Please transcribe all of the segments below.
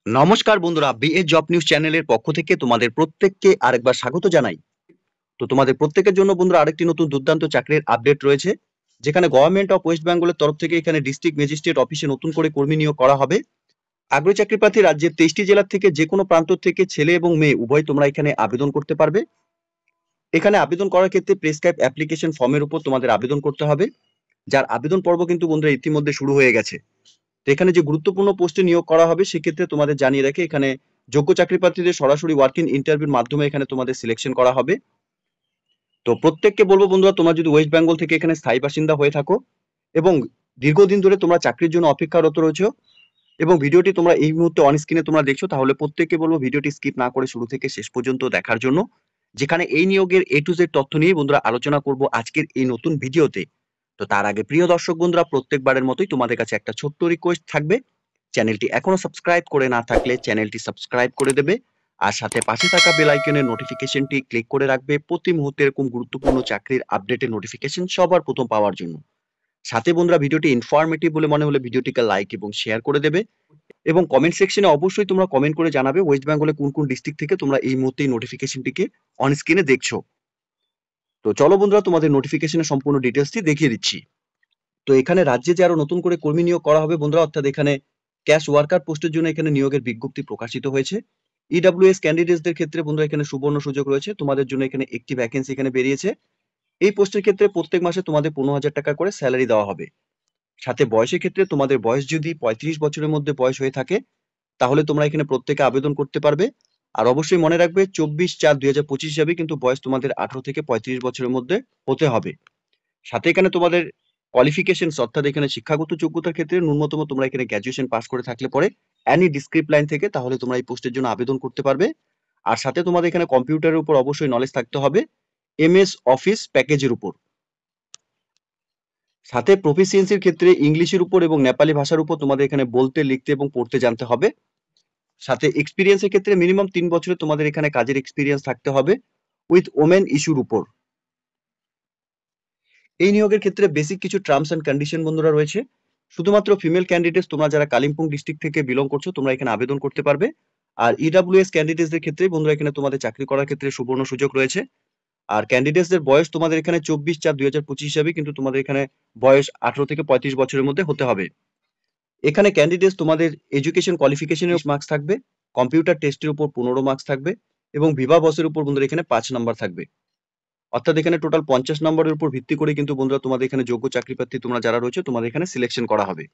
নমস্কার বন্ধুরা, BA job news চ্যানেলের পক্ষ থেকে তোমাদের প্রত্যেককে আরেকবার স্বাগত জানাই। তো তোমাদের প্রত্যেকের জন্য বন্ধুরা আরেকটি নতুন দুর্দান্ত চাকরির আপডেট রয়েছে, যেখানে গভর্নমেন্ট অফ ওয়েস্ট বেঙ্গলের তরফ থেকে এখানে ডিস্ট্রিক্ট ম্যাজিস্ট্রেট অফিসে নতুন করে কর্মী নিয়োগ করা হবে। আগ্রহী চাকরি প্রার্থী রাজ্যের 23টি জেলার থেকে যে কোনো প্রান্ত থেকে ছেলে এবং মেয়ে উভয় তোমরা এখানে আবেদন করতে পারবে। এখানে আবেদন করার ক্ষেত্রে প্রেসক্রাইব অ্যাপ্লিকেশন ফর্মের উপর তোমাদের আবেদন করতে হবে, যার আবেদন পর্ব কিন্তু বন্ধুরা ইতিমধ্যে শুরু হয়ে গেছে। তো এখানে যে গুরুত্বপূর্ণ পোস্টে নিয়োগ করা হবে সেক্ষেত্রে তোমাদের জানিয়ে রাখে, এখানে যোগ্য চাকরি প্রার্থীদের সরাসরি ওয়ার্কিং ইন্টারভিউর মাধ্যমে এখানে তোমাদের সিলেকশন করা হবে। তো প্রত্যেককে বলবো বন্ধুরা, তোমরা যদি ওয়েস্ট বেঙ্গল থেকে এখানে স্থায়ী বাসিন্দা হয়ে থাকো এবং দীর্ঘদিন ধরে তোমরা চাকরির জন্য অপেক্ষারত রয়েছো এবং ভিডিওটি তোমরা এই মুহূর্তে অন স্ক্রিনে তোমরা দেখছো, তাহলে প্রত্যেককে বলবো ভিডিওটি স্কিপ না করে শুরু থেকে শেষ পর্যন্ত দেখার জন্য, যেখানে এই নিয়োগের A to Z তথ্য নিয়ে বন্ধুরা আলোচনা করব আজকের এই নতুন ভিডিওতে। তো তার আগে প্রিয় দর্শক বন্ধুরা, প্রত্যেকবারের মতোই তোমাদের কাছে একটা ছোট্ট রিকোয়েস্ট থাকবে, চ্যানেলটি এখনো সাবস্ক্রাইব করে না থাকলে চ্যানেলটি সাবস্ক্রাইব করে দেবে, আর সাথে পাশে থাকা বেল আইকনের নোটিফিকেশনটি ক্লিক করে রাখবে প্রতি মুহূর্তে এরকম গুরুত্বপূর্ণ চাকরির আপডেটের নোটিফিকেশন সবার প্রথম পাওয়ার জন্য। সাথে বন্ধুরা ভিডিওটি ইনফরমেটিভ বলে মনে হলে ভিডিওটিকে লাইক এবং শেয়ার করে দেবে এবং কমেন্ট সেকশনে অবশ্যই তোমরা কমেন্ট করে জানাবে ওয়েস্ট বেঙ্গলে কোন কোন ডিস্ট্রিক্ট থেকে তোমরা এই মুহূর্তে নোটিফিকেশনটিকে অন স্ক্রিনে দেখছো। তো চলো বন্ধুরা, তোমাদের নোটিফিকেশনের সম্পূর্ণ ডিটেলসটি দেখিয়ে দিচ্ছি। তো এখানে রাজ্যে যে আরো নতুন করে কর্মী নিয়োগ করা হবে বন্ধুরা, অর্থাৎ এখানে ক্যাশ ওয়ার্কার পোস্টের জন্য এখানে নিয়োগের বিজ্ঞপ্তি প্রকাশিত হয়েছে। ইডব্লিউএস ক্যান্ডিডেটসদের ক্ষেত্রে বন্ধুরা এখানে সুবর্ণ সুযোগ রয়েছে, তোমাদের জন্য এখানে একটি ভ্যাকেন্সি এখানে বেরিয়েছে। এই পোস্টের ক্ষেত্রে প্রত্যেক মাসে তোমাদের 15,000 টাকা করে স্যালারি দেওয়া হবে। সাথে বয়সের ক্ষেত্রে তোমাদের বয়স যদি 35 বছরের মধ্যে বয়স হয়ে থাকে তাহলে তোমরা এখানে প্রত্যেকে আবেদন করতে পারবে। আর অবশ্যই মনে রাখবে 24/4/2025 হিসাবে কিন্তু বয়স তোমাদের 18 থেকে 35 বছরের মধ্যে হতে হবে। সাথে এখানে তোমাদের কোয়ালিফিকেশনস অর্থাৎ এখানে শিক্ষাগত যোগ্যতার ক্ষেত্রে ন্যূনতম তোমরা এখানে গ্র্যাজুয়েশন পাস করে থাকলে পরে অ্যানি ডিসক্রিপ্ট লাইন থেকে তাহলে তোমরা এই পোস্টের জন্য আবেদন করতে পারবে। আর সাথে তোমাদের এখানে কম্পিউটারের উপর অবশ্যই নলেজ থাকতে হবে, এমএস অফিস প্যাকেজের উপর। সাথে প্রফিসিয়েন্সির ক্ষেত্রে ইংলিশের উপর এবং নেপালি ভাষার উপর তোমাদের এখানে বলতে, লিখতে এবং পড়তে জানতে হবে। সাথে এক্সপিরিয়েন্সের ক্ষেত্রে মিনিমাম 3 বছরের তোমাদের এখানে কাজের এক্সপিরিয়েন্স থাকতে হবে উইথ ওমেন ইস্যুর উপর। এই নিয়োগের ক্ষেত্রে বেসিক কিছু টার্মস এন্ড কন্ডিশন বন্ধুরা রয়েছে। শুধুমাত্র ফিমেল ক্যান্ডিডেটস তোমরা যারা কালিম্পং ডিস্ট্রিক্ট থেকে বিলং করছো তোমরা এখানে আবেদন করতে পারবে। আর ইডব্লিউএস ক্যান্ডিডেটসদের ক্ষেত্রে বন্ধুরা এখানে তোমাদের চাকরি করার ক্ষেত্রে সুবর্ণ সুযোগ রয়েছে। আর ক্যান্ডিডেটসদের বয়স তোমাদের এখানে 24/4/2025 হিসাবে কিন্তু তোমাদের এখানে বয়স 18 থেকে 35 বছরের মধ্যে হতে হবে। এখানে ক্যান্ডিডেটস তোমাদের এডুকেশন কোয়ালিফিকেশনের মার্কস থাকবে, কম্পিউটার টেস্টের উপর 15 মার্কস থাকবে এবং ভিভা বসের উপর বন্ধুরা এখানে 5 নাম্বার থাকবে। অর্থাৎ এখানে টোটাল 50 নম্বরের উপর ভিত্তি করে কিন্তু বন্ধুরা তোমাদের এখানে যোগ্য চাকরি প্রার্থী তোমরা যারা রয়েছে তোমাদের এখানে সিলেকশন করা হবে।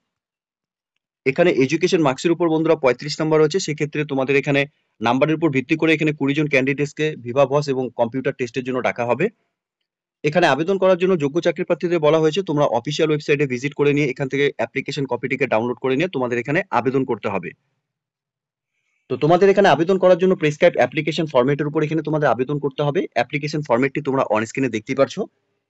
এখানে এডুকেশন মার্কসের উপর বন্ধুরা 35 নাম্বার রয়েছে, সেক্ষেত্রে তোমাদের এখানে নাম্বারের উপর ভিত্তি করে এখানে 20 জন ক্যান্ডিডেটসকে ভিভা বস এবং কম্পিউটার টেস্টের জন্য ডাকা হবে। এখানে আবেদন করার জন্য যোগ্য চাকরি প্রার্থীদের বলা হয়েছে তোমরা অফিসিয়াল ওয়েবসাইটে ভিজিট করে নিয়ে এখান থেকে অ্যাপ্লিকেশন কপিটিকে ডাউনলোড করে নিয়ে তোমাদের এখানে আবেদন করতে হবে। তো তোমাদের এখানে আবেদন করার জন্য প্রেসক্রাইব অ্যাপ্লিকেশন ফরম্যাটের উপর এখানে তোমাদের আবেদন করতে হবে। অ্যাপ্লিকেশন ফরম্যাটটি তোমরা অন স্ক্রিনে দেখতেই পারছো।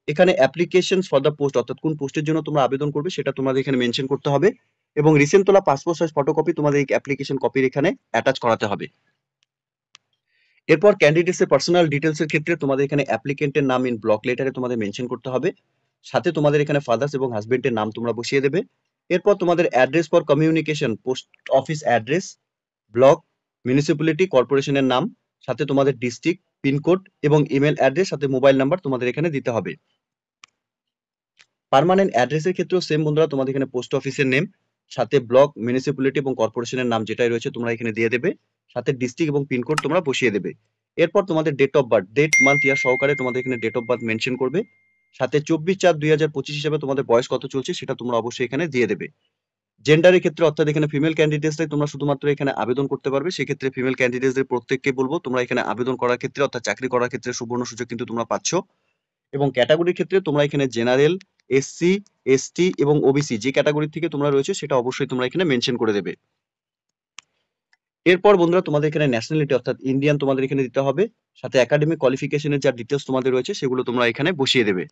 এখানে অ্যাপ্লিকেশন ফর দ্য পোস্ট অর্থাৎ কোন পোস্টের জন্য তোমরা আবেদন করবে সেটা তোমাদের এখানে মেনশন করতে হবে এবং রিসেন্ট তোলা পাসপোর্ট সাইজ ফটোকপি তোমাদের এই অ্যাপ্লিকেশন কপির এখানে অ্যাটাচ করাতে হবে। এরপর ক্যান্ডিডেটস এর পার্সোনাল ডিটেলস এর ক্ষেত্রে তোমাদের এখানে অ্যাপ্লিকেন্টের নাম ইন ব্লক লেটারে তোমাদের মেনশন করতে হবে। সাথে তোমাদের এখানে ফাদার্স এবং হাজবেন্ডের নাম তোমরা বসিয়ে দেবে। এরপর তোমাদের address for communication, post office address, block, municipality, কর্পোরেশনের নাম, সাথে তোমাদের ডিস্ট্রিক্ট, পিনকোড এবং ইমেল অ্যাড্রেস, সাথে মোবাইল নাম্বার তোমাদের এখানে দিতে হবে। পার্মানেন্ট অ্যাড্রেসের ক্ষেত্রেও সেম বন্ধুরা, তোমাদের এখানে পোস্ট অফিসের নেম, সাথে ব্লক, মিউনিসিপ্যালিটি এবং কর্পোরেশনের নাম যেটাই রয়েছে তোমরা এখানে দিয়ে দেবে, সাথে ডিস্ট্রিক্ট এবং পিনকোড তোমরা বসিয়ে দেবে। এরপর তোমাদের date of birth, date month year সহকারে তোমাদের এখানে ডেট অফ বার্থ মেনশন করবে। সাথে 24/4/2025 হিসাবে তোমাদের বয়স কত চলছে সেটা তোমরা অবশ্যই এখানে দিয়ে দেবে। জেন্ডারের ক্ষেত্রে অর্থাৎ এখানে ফিমেল ক্যান্ডিডেটসরাই তোমরা শুধুমাত্র এখানে আবেদন করতে পারবে, সেক্ষেত্রে ফিমেল ক্যান্ডিডেটসদের প্রত্যেককে বলবো তোমরা এখানে আবেদন করার ক্ষেত্রে অর্থাৎ চাকরি করার ক্ষেত্রে সুবর্ণ সুযোগ কিন্তু তোমরা পাচ্ছ। এবং ক্যাটাগরির ক্ষেত্রে তোমরা এখানে জেনারেল, এসসি, এসটি এবং ওবিসি যে ক্যাটাগরি থেকে তোমরা রয়েছে সেটা অবশ্যই তোমরা এখানে মেনশন করে দেবে। এরপর বন্ধুরা তোমাদের এখানে ন্যাশনালিটি অর্থাৎ ইন্ডিয়ান তোমাদের এখানে দিতে হবে, সাথে একাডেমিক কোয়ালিফিকেশনের যা ডিটেলস তোমাদের রয়েছে সেগুলো তোমরা এখানে বসিয়ে দেবে।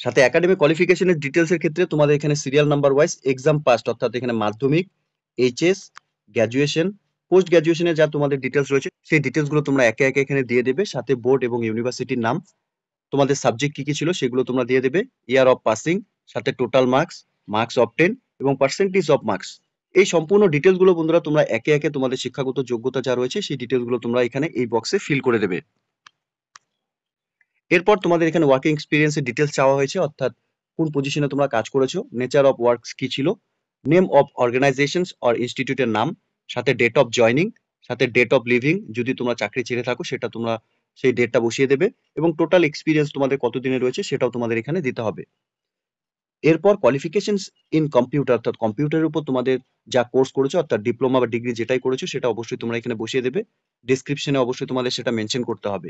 সাথে একাডেমিক কোয়ালিফিকেশনের ডিটেলস এর ক্ষেত্রে তোমাদের এখানে serial number wise exam past অর্থাৎ এখানে মাধ্যমিক, এইচএস, গ্র্যাজুয়েশন, পোস্ট গ্র্যাজুয়েশনের যা তোমাদের ডিটেলস রয়েছে সেই ডিটেলস গুলো তোমরা একে একে এখানে দিয়ে দেবে। সাথে বোর্ড এবং ইউনিভার্সিটির নাম, তোমাদের সাবজেক্ট কি কি ছিল সেগুলো তোমরা দিয়ে দেবে, ইয়ার অফ পাসিং, সাথে টোটাল মার্কস, মার্কস অবটেন এবং পার্সেন্টেজ অফ মার্কস এই সম্পূর্ণ ডিটেলস গুলো বন্ধুরা তোমরা একে একে তোমাদের শিক্ষাগত যোগ্যতা যা রয়েছে সেই ডিটেলস গুলো তোমরা এখানে এই বক্সে ফিল করে দেবে। এরপর তোমাদের এখানে ওয়ার্কিং এক্সপিরিয়েন্সের ডিটেলস চাওয়া হয়েছে, অর্থাৎ কোন পজিশনে তোমরা কাজ করেছো, নেচার অফ ওয়ার্কস কি ছিল, নেম অফ অর্গানাইজেশনস অর ইনস্টিটিউটের নাম, সাথে ডেট অফ জয়নিং, সাথে ডেট অফ লিভিং, যদি তোমরা চাকরি ছেড়ে থাকো সেটা তোমরা সেই ডেটটা বসিয়ে দেবে, এবং টোটাল এক্সপিরিয়েন্স তোমাদের কতদিনে রয়েছে সেটাও তোমাদের এখানে দিতে হবে। এরপর কোয়ালিফিকেশনস ইন কম্পিউটার, অর্থাৎ কম্পিউটারের উপর তোমাদের যা কোর্স করেছো অর্থাৎ ডিপ্লোমা বা ডিগ্রি যেটাই করেছো সেটা অবশ্যই তোমরা এখানে বসিয়ে দেবে। ডেসক্রিপশনে অবশ্যই তোমাদের সেটা মেনশন করতে হবে,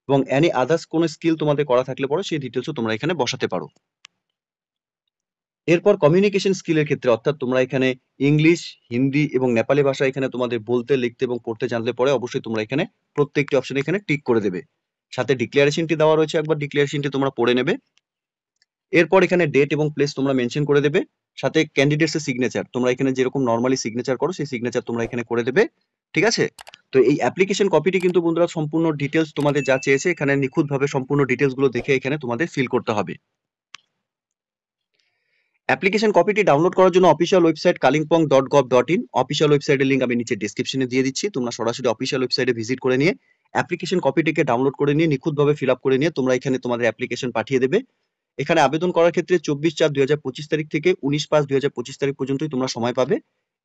এবং এনি আদার্স কোনো স্কিল তোমাদের করা থাকলে পরে সেই ডিটেলসও তোমরা এখানে বসাতে পারো। এরপর কমিউনিকেশন স্কিলের ক্ষেত্রে, অর্থাৎ তোমরা এখানে ইংলিশ, হিন্দি এবং নেপালি ভাষা এখানে তোমাদের বলতে, লিখতে এবং পড়তে জানলে পরে অবশ্যই তোমরা এখানে প্রত্যেকটি অপশন এখানে টিক করে দেবে। সাথে ডিক্লারেশনটি দেওয়া রয়েছে, একবার ডিক্লারেশনটি তোমরা পড়ে নেবে। এরপর এখানে ডেট এবং প্লেস তোমরা মেনশন করে দেবে, সাথে ক্যান্ডিডেটস এর সিগনেচার তোমরা এখানে যেরকম নরমালি সিগনেচার করো সেই সিগনেচার তোমরা এখানে করে দেবে। ঠিক আছে? তো এই অ্যাপ্লিকেশন কপিটি কিন্তু বন্ধুরা সম্পূর্ণ ডিটেলস তোমাদের যা চেয়েছে এখানে নিখুঁতভাবে সম্পূর্ণ ডিটেলস গুলো দেখে এখানে তোমাদের ফিল করতে হবে। অ্যাপ্লিকেশন কপিটি ডাউনলোড করার জন্য অফিসিয়াল ওয়েবসাইট kalimpong.gov.in অফিসিয়াল ওয়েবসাইটের লিংক আমি নিচে ডেসক্রিপশনে দিয়ে দিচ্ছি। তোমরা সরাসরি অফিসিয়াল ওয়েবসাইটে ভিজিট করে নিয়ে অ্যাপ্লিকেশন কপিটিকে ডাউনলোড করে নিয়ে নিখুঁতভাবে ফিল আপ করে নিয়ে তোমরা এখানে তোমাদের অ্যাপ্লিকেশন পাঠিয়ে দেবে। এখানে আবেদন করার ক্ষেত্রে 24/4/2025 তারিখ থেকে 19/5/2025 তারিখ পর্যন্তই তোমরা সময় পাবে।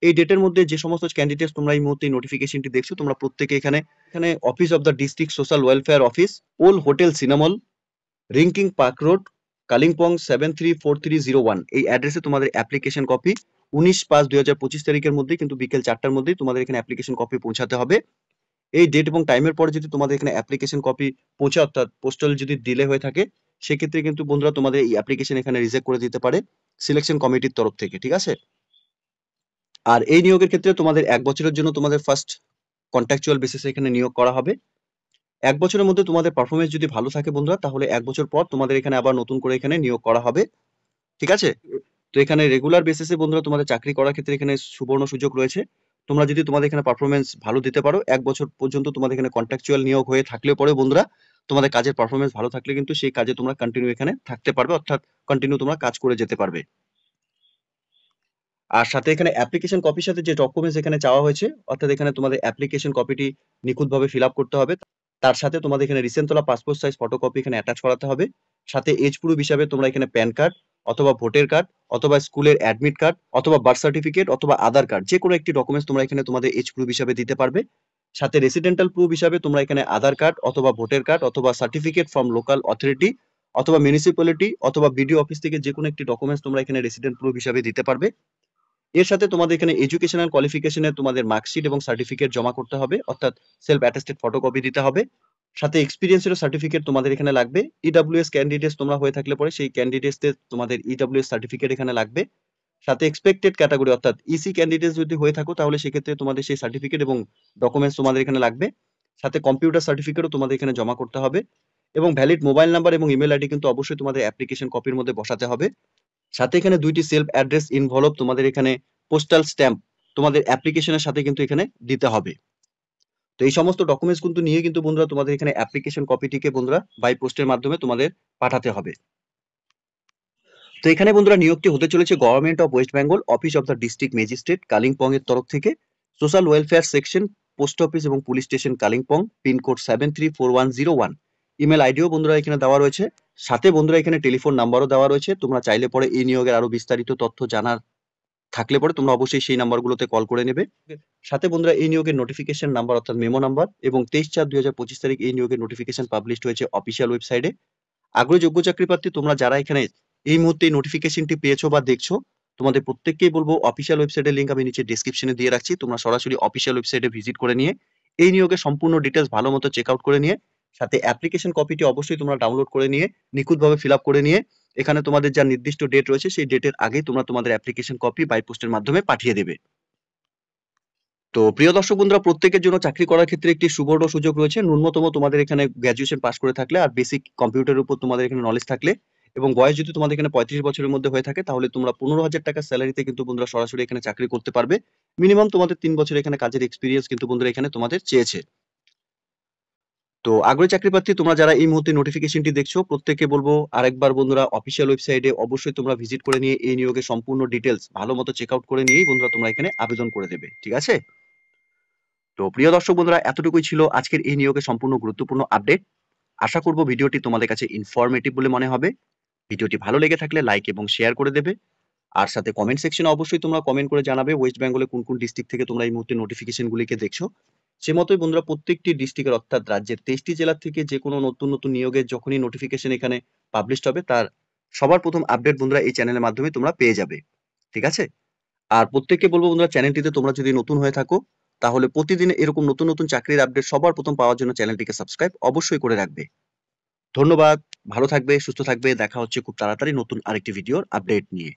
এই ডেটের মধ্যে যে সমস্ত ক্যান্ডিডেটস তোমরা এই মুহূর্তে নোটিফিকেশনটি দেখছো তোমরা প্রত্যেকে এখানে এখানে office of the district social welfare office, old hotel সিনামল, রিঙ্কিং পার্ক রোড, কালিম্পং 734301 এই অ্যাড্রেসে তোমাদের অ্যাপ্লিকেশন কপি 19/5/2025 তারিখের মধ্যে কিন্তু বিকেল 4টার মধ্যেই তোমাদের এখানে অ্যাপ্লিকেশন কপি পৌঁছাতে হবে। এই ডেট এবং টাইমের পরে যদি তোমাদের এখানে অ্যাপ্লিকেশন কপি পৌঁছে অর্থাৎ পোস্টাল যদি ডিলে হয়ে থাকে সেক্ষেত্রে কিন্তু বন্ধুরা তোমাদের এই অ্যাপ্লিকেশন এখানে রিজেক্ট করে দিতে পারে সিলেকশন কমিটির তরফ থেকে। ঠিক আছে? আর এই নিয়োগের ক্ষেত্রে তোমাদের 1 বছরের জন্য তোমাদের ফার্স্ট কন্ট্রাকচুয়াল বেসিসে এখানে নিয়োগ করা হবে। 1 বছরের মধ্যে তোমাদের পারফরমেন্স যদি ভালো থাকে বন্ধুরা তাহলে 1 বছর পর তোমাদের এখানে আবার নতুন করে এখানে নিয়োগ করা হবে। ঠিক আছে? তো এখানে রেগুলার বেসিসে বন্ধুরা তোমাদের চাকরি করার ক্ষেত্রে এখানে সুবর্ণ সুযোগ রয়েছে। তোমরা যদি তোমাদের এখানে পারফরমেন্স ভালো দিতে পারো 1 বছর পর্যন্ত তোমাদের এখানে কন্ট্রাকচুয়াল নিয়োগ হয়ে থাকলেও পরে বন্ধুরা তোমাদের কাজের পারফরমেন্স ভালো থাকলে কিন্তু সেই কাজে তোমরা কন্টিনিউ এখানে থাকতে পারবে, অর্থাৎ কন্টিনিউ তোমরা কাজ করে যেতে পারবে। আর সাথে এখানে অ্যাপ্লিকেশন কপির সাথে যে ডকুমেন্টস এখানে চাওয়া হয়েছে অর্থাৎ এখানে তোমাদের অ্যাপ্লিকেশন কপিটি নিখুঁতভাবে ফিল আপ করতে হবে। তার সাথে তোমাদের এখানে রিসেন্ট তোলা পাসপোর্ট সাইজ ফটোকপি এখানে অ্যাটাচ করাতে হবে। সাথে এজ প্রুফ হিসাবে তোমরা এখানে প্যান কার্ড অথবা ভোটার কার্ড অথবা স্কুলের অ্যাডমিট কার্ড অথবা বার্থ সার্টিফিকেট অথবা আধার কার্ড যে কোনো একটি ডকুমেন্টস তোমরা এখানে তোমাদের এজ প্রুফ হিসাবে দিতে পারবে। সাথে রেসিডেন্টাল প্রুফ হিসাবে তোমরা এখানে আধার কার্ড অথবা ভোটার কার্ড অথবা সার্টিফিকেট ফ্রম লোকাল অথরিটি অথবা মিউনিসিপ্যালিটি অথবা বিডিও অফিস থেকে যে কোনো একটি ডকুমেন্টস তোমরা এখানে রেসিডেন্ট প্রুফ হিসাবে দিতে পারবে। এর সাথে তোমাদের এখানে এডুকেশনাল কোয়ালিফিকেশনে তোমাদের মার্কশিট এবং সার্টিফিকেট জমা করতে হবে, অর্থাৎ সেলফ অ্যাটেস্টেড ফটোকপি দিতে হবে। সাথে এক্সপিরিয়েন্সের সার্টিফিকেট তোমাদের এখানে লাগবে। ইডব্লিউএস ক্যান্ডিডেটস তোমরা হয়ে থাকলে পরে সেই ক্যান্ডিডেটসদের তোমাদের ইডব্লিউএস সার্টিফিকেট এখানে লাগবে। সাথে এক্সপেক্টেড ক্যাটাগরি অর্থাৎ ইসি ক্যান্ডিডেটস যদি হয়ে থাকো তাহলে সেক্ষেত্রে তোমাদের সেই সার্টিফিকেট এবং ডকুমেন্টস তোমাদের এখানে লাগবে। সাথে কম্পিউটার সার্টিফিকেটও তোমাদের এখানে জমা করতে হবে, এবং ভ্যালিড মোবাইল নাম্বার এবং ইমেল আইডি কিন্তু অবশ্যই তোমাদের অ্যাপ্লিকেশন কপির মধ্যে বসাতে হবে। সাথে এখানে 2টি সেলফ অ্যাড্রেস ইনভলভ তোমাদের এখানে পোস্টাল স্ট্যাম্প তোমাদের অ্যাপ্লিকেশনের সাথে কিন্তু এখানে দিতে হবে। তো এই সমস্ত ডকুমেন্টস কিন্তু নিয়ে কিন্তু বন্ধুরা তোমাদের এখানে অ্যাপ্লিকেশন কপিটিকে বন্ধুরা বাই পোস্টের মাধ্যমে তোমাদের পাঠাতে হবে। তো এখানে বন্ধুরা নিয়োগটি হতে চলেছে government of West Bengal office of the district magistrate Kalimpong এর তরফ থেকে, social welfare section, post office এবং police station Kalimpong, pincode 734101। Email আইডিও বন্ধুরা এখানে দেওয়া রয়েছে। সাথে বন্ধুরা এখানে টেলিফোন নাম্বারও দেওয়া রয়েছে। তোমরা চাইলে পরে এই নিয়োগের আরো বিস্তারিত তথ্য জানার থাকলে পরে তোমরা অবশ্যই সেই নাম্বারগুলোতে কল করে নেবে। সাথে বন্ধুরা এই নিয়োগের নোটিফিকেশন নাম্বার অর্থাৎ মেমো নাম্বার এবং 23/4/2025 তারিখ এই নিয়োগের নোটিফিকেশন পাবলিশড হয়েছে অফিসিয়াল ওয়েবসাইটে। আগ্রহী যোগ্য চাকরি প্রার্থী তোমরা যারা এখানে এই মুহূর্তে এই নোটিফিকেশনটি পেয়েছো বা দেখছো তোমাদের প্রত্যেককেই বলবো অফিসিয়াল ওয়েবসাইটের লিংক আমি নিচে ডেসক্রিপশনে দিয়ে রাখছি। তোমরা সরাসরি অফিসিয়াল ওয়েবসাইটে ভিজিট করে নিয়ে এই নিয়োগের সম্পূর্ণ ডিটেলস ভালো মতো চেক আউট করে নিয়ে সাথে অ্যাপ্লিকেশন কপিটি অবশ্যই তোমরা ডাউনলোড করে নিয়ে নিখুঁতভাবে ফিল আপ করে নিয়ে এখানে তোমাদের যা নির্দিষ্ট ডেট রয়েছে সেই ডেটের আগেই তোমরা তোমাদের অ্যাপ্লিকেশন কপি বাই পোস্টের মাধ্যমে পাঠিয়ে দেবে। তো প্রিয় দর্শক বন্ধুরা, প্রত্যেকের জন্য চাকরি করার ক্ষেত্রে একটি সুবর্ণ সুযোগ রয়েছে। ন্যূনতম তোমাদের এখানে গ্র্যাজুয়েশন পাস করে থাকলে আর বেসিক কম্পিউটারের উপর তোমাদের এখানে নলেজ থাকলে এবং বয়স যদি তোমাদের এখানে 35 বছরের মধ্যে হয়ে থাকে তাহলে তোমরা 15,000 টাকা স্যালারিতে কিন্তু বন্ধুরা সরাসরি এখানে চাকরি করতে পারবে। মিনিমাম তোমাদের 3 বছর এখানে কাজের এক্সপিরিয়েন্স কিন্তু বন্ধুরা এখানে তোমাদের চেয়েছে। তো আগ্রহী চাকরি প্রার্থী তোমরা যারা এই মুহূর্তে নোটিফিকেশনটি দেখছো প্রত্যেককে বলবো আরেকবার বন্ধুরা অফিসিয়াল ওয়েবসাইটে অবশ্যই তোমরা ভিজিট করে নিয়ে এই নিয়োগের সম্পূর্ণ ডিটেলস ভালো মতো চেক আউট করে নিয়েই বন্ধুরা তোমরা এখানে আবেদন করে দেবে, ঠিক আছে? তো প্রিয় দর্শক বন্ধুরা, এতটুকুই ছিল আজকের এই নিয়োগের সম্পূর্ণ গুরুত্বপূর্ণ আপডেট। আশা করব ভিডিওটি তোমাদের কাছে ইনফরমেটিভ বলে মনে হবে। ভিডিওটি ভালো লেগে থাকলে লাইক এবং শেয়ার করে দেবে। আর সাথে কমেন্ট সেকশনে অবশ্যই তোমরা কমেন্ট করে জানাবে ওয়েস্ট বেঙ্গলে কোন কোন ডিস্ট্রিক্ট থেকে তোমরা এই মুহূর্তে নোটিফিকেশনগুলিকে দেখছো। সে মতোই বন্ধুরা প্রত্যেকটি ডিস্ট্রিক্টের অর্থাৎ রাজ্যের 23টি জেলা থেকে যে কোনো নতুন নতুন নিয়োগের যখনই নোটিফিকেশন এখানে পাবলিশড হবে তার সবার প্রথম আপডেট বন্ধুরা এই চ্যানেলের মাধ্যমে তোমরা পেয়ে যাবে, ঠিক আছে? আর প্রত্যেককে বলবো বন্ধুরা, চ্যানেলটিতে তোমরা যদি নতুন হয়ে থাকো তাহলে প্রতিদিন এরকম নতুন নতুন চাকরির আপডেট সবার প্রথম পাওয়ার জন্য চ্যানেলটিকে সাবস্ক্রাইব অবশ্যই করে রাখবে। ধন্যবাদ, ভালো থাকবে, সুস্থ থাকবে। দেখা হচ্ছে খুব তাড়াতাড়ি নতুন আরেকটি ভিডিওর আপডেট নিয়ে।